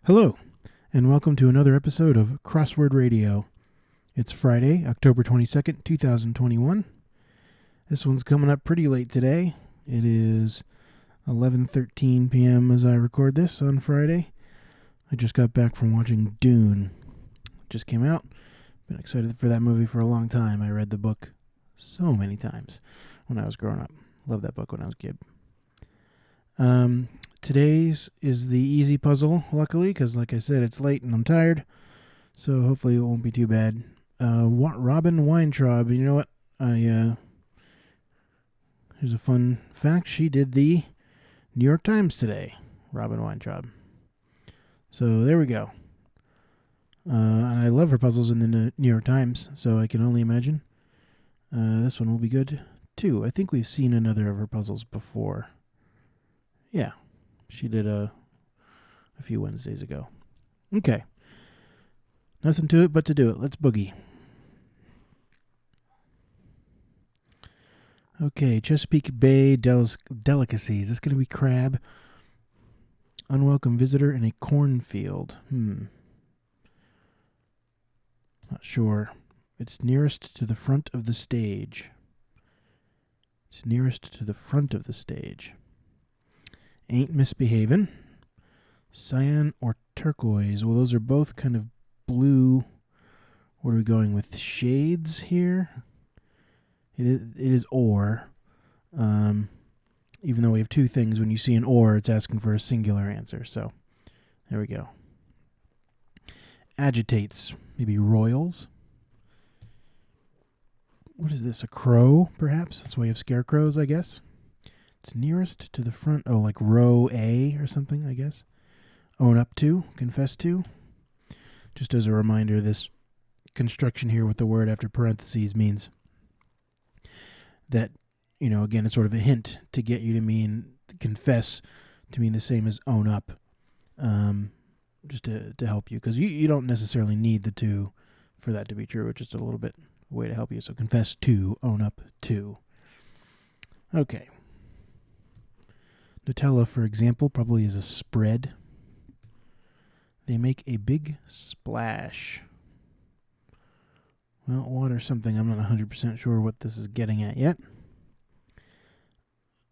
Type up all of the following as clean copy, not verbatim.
Hello, and welcome to another episode of Crossword Radio. It's Friday, October 22nd, 2021. This one's coming up pretty late today. It is 11:13 p.m. as I record this on Friday. I just got back from watching Dune. It just came out. Been excited for that movie for a long time. I read the book so many times when I was growing up. Loved that book when I was a kid. Today's is the easy puzzle, luckily, because like I said, it's late and I'm tired. So hopefully it won't be too bad. Robin Weintraub, you know what? Here's a fun fact. She did the New York Times today, Robin Weintraub. So there we go. And I love her puzzles in the New York Times, so I can only imagine. This one will be good, too. I think we've seen another of her puzzles before. Yeah, she did a few Wednesdays ago. Okay. Nothing to it but to do it. Let's boogie. Okay, Chesapeake Bay delicacies. This going to be crab. Unwelcome visitor in a cornfield. Not sure. It's nearest to the front of the stage. It's nearest to the front of the stage. Ain't misbehaving. Cyan or turquoise. Well, those are both kind of blue. What are we going with? Shades here? It is or. Even though we have two things, when you see an or, it's asking for a singular answer. So, there we go. Agitates. Maybe royals. What is this? A crow, perhaps? That's why you have scarecrows, I guess. It's nearest to the front. Oh, like row A or something, I guess. Own up to, confess to. Just as a reminder, this construction here with the word after parentheses means that, again, it's sort of a hint to get you to confess to mean the same as own up, just to help you. Because you don't necessarily need the two for that to be true. It's just a little bit way to help you. So confess to, own up to. Okay. Nutella, for example, probably is a spread. They make a big splash. Well, water something. I'm not 100% sure what this is getting at yet.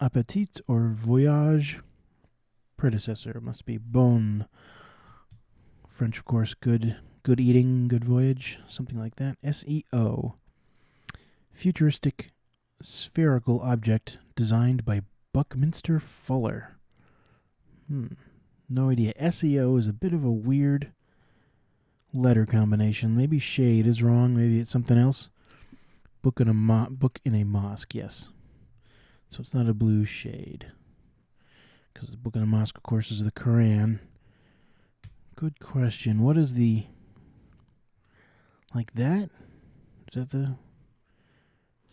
Appetit or voyage. Predecessor must be bon. French, of course, good eating, good voyage, something like that. SEO. Futuristic spherical object designed by Buckminster Fuller. No idea. SEO is a bit of a weird letter combination. Maybe shade is wrong. Maybe it's something else. Book in a mosque, yes. So it's not a blue shade. Because the book in a mosque, of course, is the Quran. Good question. What is the... Like that? Is that the...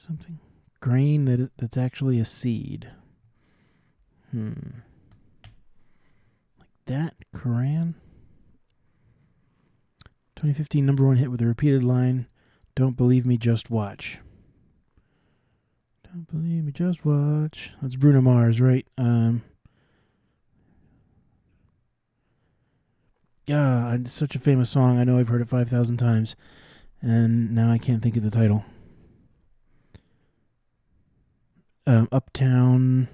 something? Grain that's actually a seed. Like that? Quran? 2015 number one hit with a repeated line, "Don't believe me, just watch." Don't believe me, just watch. That's Bruno Mars, right? Yeah, it's such a famous song. I know I've heard it 5,000 times, and now I can't think of the title. Uptown...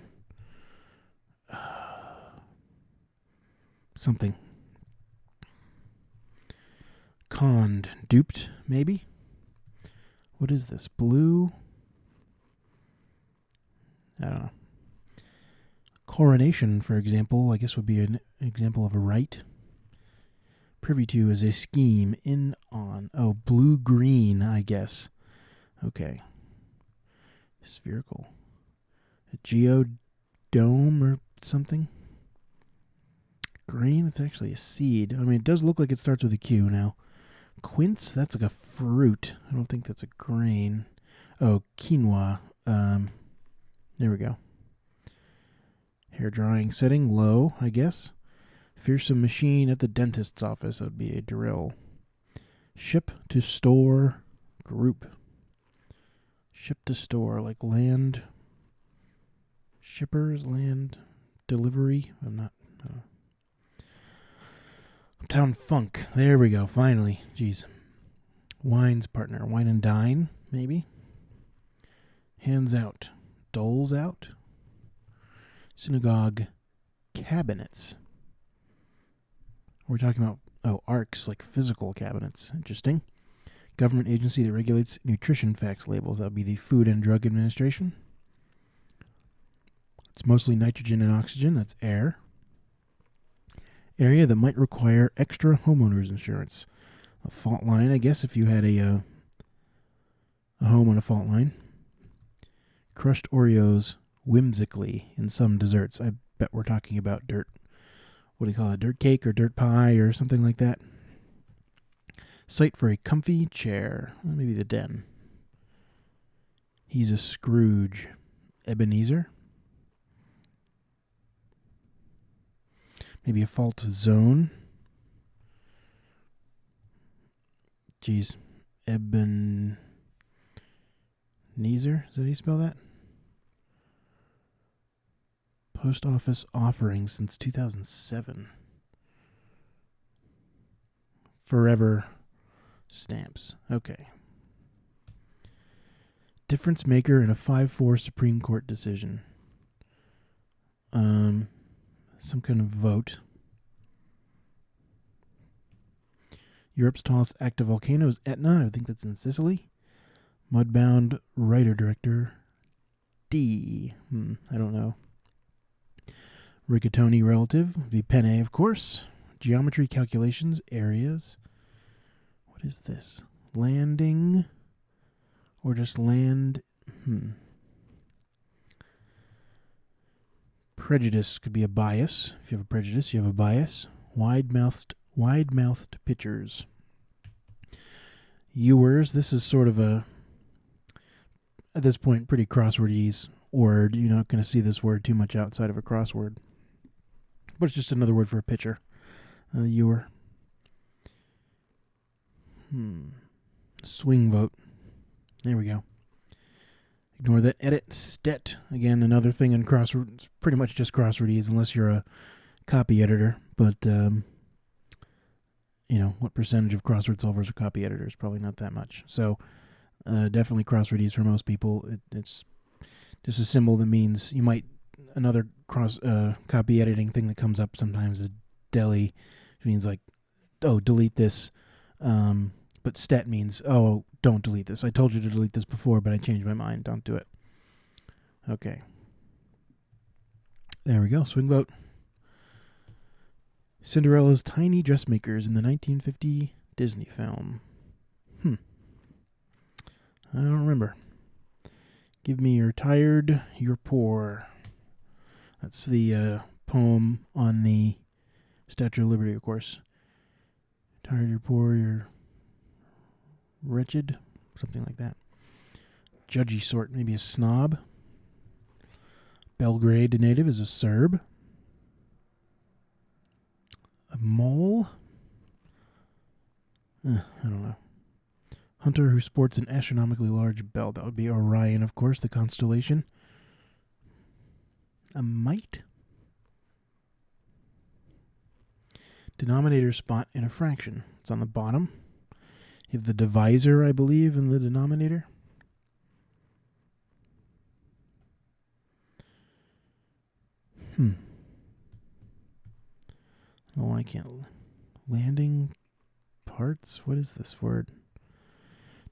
something. Conned. Duped, maybe? What is this? Blue? I don't know. Coronation, for example, I guess would be an example of a rite. Privy to is a scheme in on. Oh, blue-green, I guess. Okay. Spherical. A geodome or something? Green? It's actually a seed. I mean, it does look like it starts with a Q now. Quince? That's like a fruit. I don't think that's a grain. Oh, quinoa. There we go. Hair drying setting, low, I guess. Fearsome machine at the dentist's office. That would be a drill. Ship to store group. Ship to store, like land. Shippers, land, delivery. I'm not... Uptown Funk. There we go, finally. Jeez. Wine's partner. Wine and dine, maybe? Hands out. Doles out. Synagogue cabinets. We're talking about, ARCs, like physical cabinets. Interesting. Government agency that regulates nutrition facts labels. That would be the Food and Drug Administration. It's mostly nitrogen and oxygen. That's air. Area that might require extra homeowners insurance. A fault line, I guess, if you had a home on a fault line. Crushed Oreos whimsically in some desserts. I bet we're talking about dirt. What do you call it? Dirt cake or dirt pie or something like that. Site for a comfy chair. Well, maybe the den. He's a Scrooge. Ebenezer. Maybe a fault zone. Geez. Ebenezer? Is that how you spell that? Post office offering since 2007. Forever stamps. Okay. Difference maker in a 5-4 Supreme Court decision. Some kind of vote. Europe's tallest active volcano is Etna. I think that's in Sicily. Mudbound writer-director D. I don't know. Rigatoni relative would be Penne, of course. Geometry calculations, areas. What is this? Landing or just land? Prejudice could be a bias. If you have a prejudice, you have a bias. Wide-mouthed pictures. Ewers, this is sort of a, at this point, pretty crossword-y word. You're not going to see this word too much outside of a crossword. But it's just another word for a pitcher. Ewer. Swing vote. There we go. Ignore that edit. Stet. Again, another thing in crosswords. Pretty much just crosswordese unless you're a copy editor. But, what percentage of crossword solvers are copy editors? Probably not that much. So, definitely crosswordese for most people. It's just a symbol that means you might... Another copy editing thing that comes up sometimes is deli, which means like, delete this. But stet means, don't delete this. I told you to delete this before, but I changed my mind. Don't do it. Okay. There we go. Swing vote. Cinderella's tiny dressmakers in the 1950 Disney film. I don't remember. Give me you're tired, you're poor. That's the poem on the Statue of Liberty, of course. Tired, you're poor, you're wretched. Something like that. Judgy sort, maybe a snob. Belgrade native is a Serb. A mole? I don't know. Hunter who sports an astronomically large bell. That would be Orion, of course, the constellation. A mite? Denominator spot in a fraction. It's on the bottom. You have the divisor, I believe, in the denominator. Oh, I can't. Landing parts? What is this word?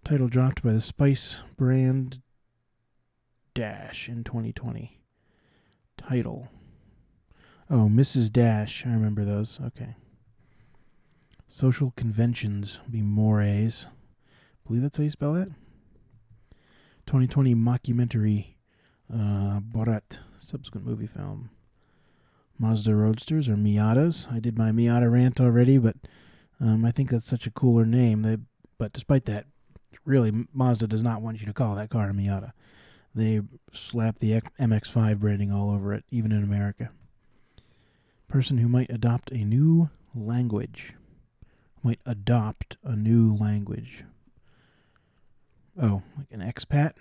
Title dropped by the Spice brand Dash in 2020. Title. Oh, Mrs. Dash. I remember those. Okay. Social conventions would be mores. I believe that's how you spell that. 2020 mockumentary Borat. Subsequent movie film. Mazda Roadsters or Miatas. I did my Miata rant already, but I think that's such a cooler name. But despite that, really, Mazda does not want you to call that car a Miata. They slap the MX-5 branding all over it, even in America. Person who might adopt a new language. Might adopt a new language. Oh, like an expat?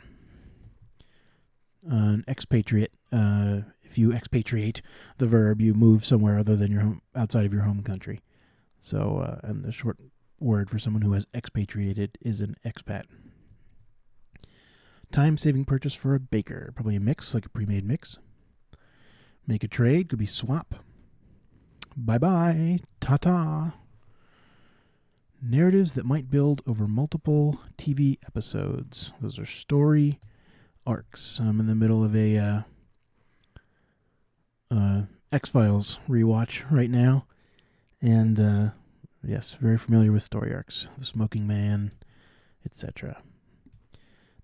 An expatriate. If you expatriate the verb, you move somewhere other than your home, outside of your home country. So, and the short word for someone who has expatriated is an expat. Time-saving purchase for a baker. Probably a mix, like a pre-made mix. Make a trade. Could be swap. Bye-bye. Ta-ta. Narratives that might build over multiple TV episodes. Those are story arcs. I'm in the middle of a X-Files rewatch right now. And, yes, very familiar with story arcs. The Smoking Man, etc.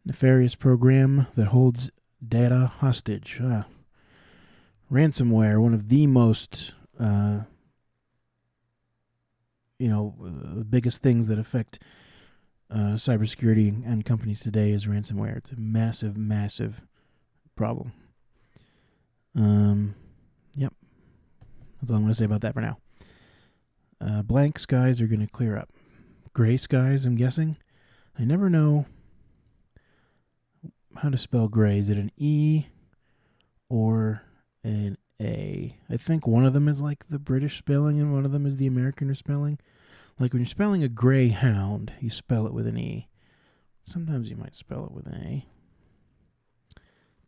Nefarious program that holds data hostage. Ransomware, one of the most, biggest things that affect cybersecurity and companies today is ransomware. It's a massive, massive problem. Yep. That's all I'm going to say about that for now. Blank skies are going to clear up. Gray skies, I'm guessing. I never know how to spell gray. Is it an E or an A? I think one of them is like the British spelling and one of them is the American spelling. Like when you're spelling a greyhound, you spell it with an E. Sometimes you might spell it with an A.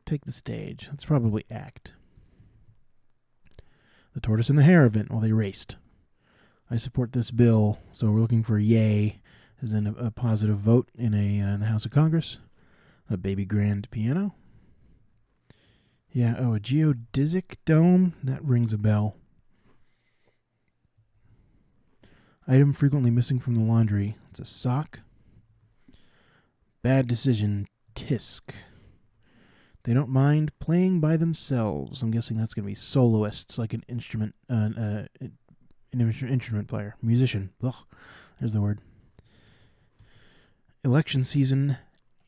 Take the stage. That's probably act. The tortoise and the hare event while they raced. I support this bill, so we're looking for a yay, as in a positive vote in the House of Congress. A baby grand piano. Yeah, a geodesic dome. That rings a bell. Item frequently missing from the laundry. It's a sock. Bad decision. Tisk. They don't mind playing by themselves. I'm guessing that's going to be soloists, like an instrument player. Musician. Ugh, there's the word. Election season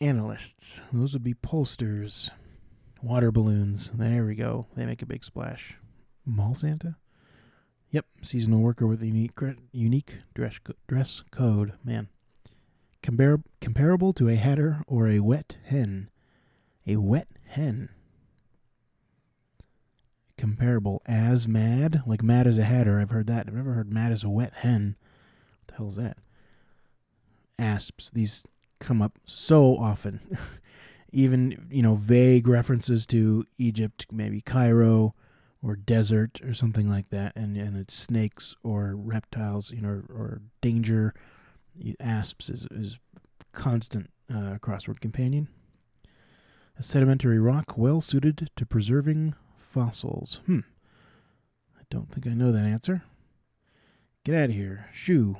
analysts. Those would be pollsters. Water balloons. There we go. They make a big splash. Mall Santa? Yep. Seasonal worker with a unique dress code. Man. Comparable to a hatter or a wet hen. A wet hen. Comparable as mad. Like mad as a hatter. I've heard that. I've never heard mad as a wet hen. What the hell is that? Asps. These come up so often. Even, vague references to Egypt, maybe Cairo or desert or something like that. And it's snakes or reptiles, or danger. Asps is constant crossword companion. A sedimentary rock well suited to preserving fossils. I don't think I know that answer. Get out of here. Shoe.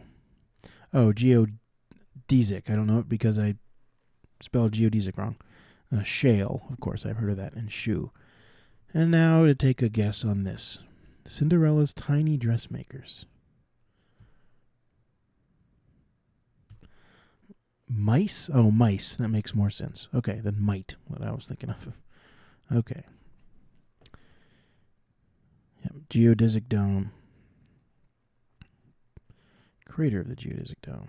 Oh, geodesic. I don't know it because I spelled geodesic wrong. Shale, of course, I've heard of that. And shoe. And now to take a guess on this. Cinderella's tiny dressmakers. Mice? Oh, mice. That makes more sense. Okay, than might, what I was thinking of. Okay. Yep, geodesic dome. Crater of the geodesic dome.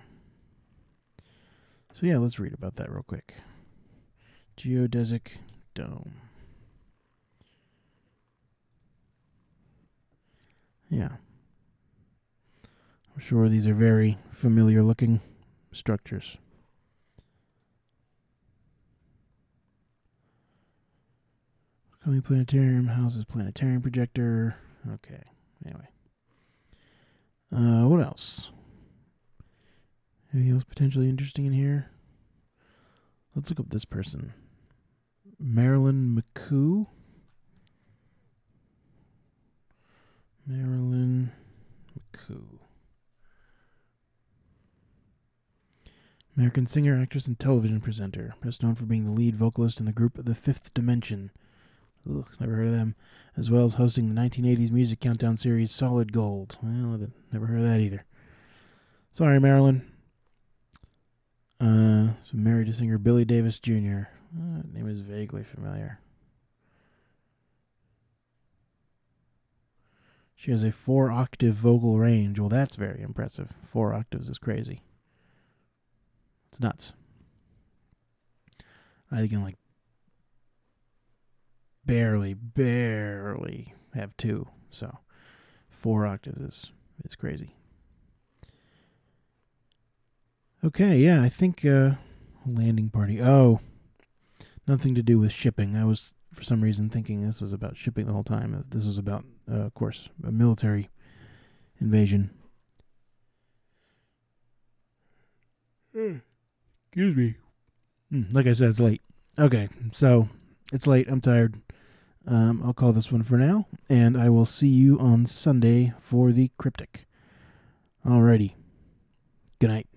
So yeah, let's read about that real quick. Geodesic dome. Yeah. I'm sure these are very familiar looking structures. Coming planetarium houses planetarium projector. Okay. Anyway. What else? Anything else potentially interesting in here? Let's look up this person. Marilyn McCoo. Marilyn McCoo. American singer, actress, and television presenter. Best known for being the lead vocalist in the group The Fifth Dimension. Ugh, never heard of them. As well as hosting the 1980s music countdown series Solid Gold. Well, never heard of that either. Sorry, Marilyn. So married to singer Billy Davis Jr. That name is vaguely familiar. She has a 4-octave vocal range. Well, that's very impressive. 4 octaves is crazy. It's nuts. I can barely have 2. So 4 octaves is crazy. Okay, yeah, I think landing party. Oh, nothing to do with shipping. I was, for some reason, thinking this was about shipping the whole time. This was about, of course, a military invasion. Excuse me. Like I said, it's late. Okay, so it's late. I'm tired. I'll call this one for now, and I will see you on Sunday for the cryptic. Alrighty. Good night.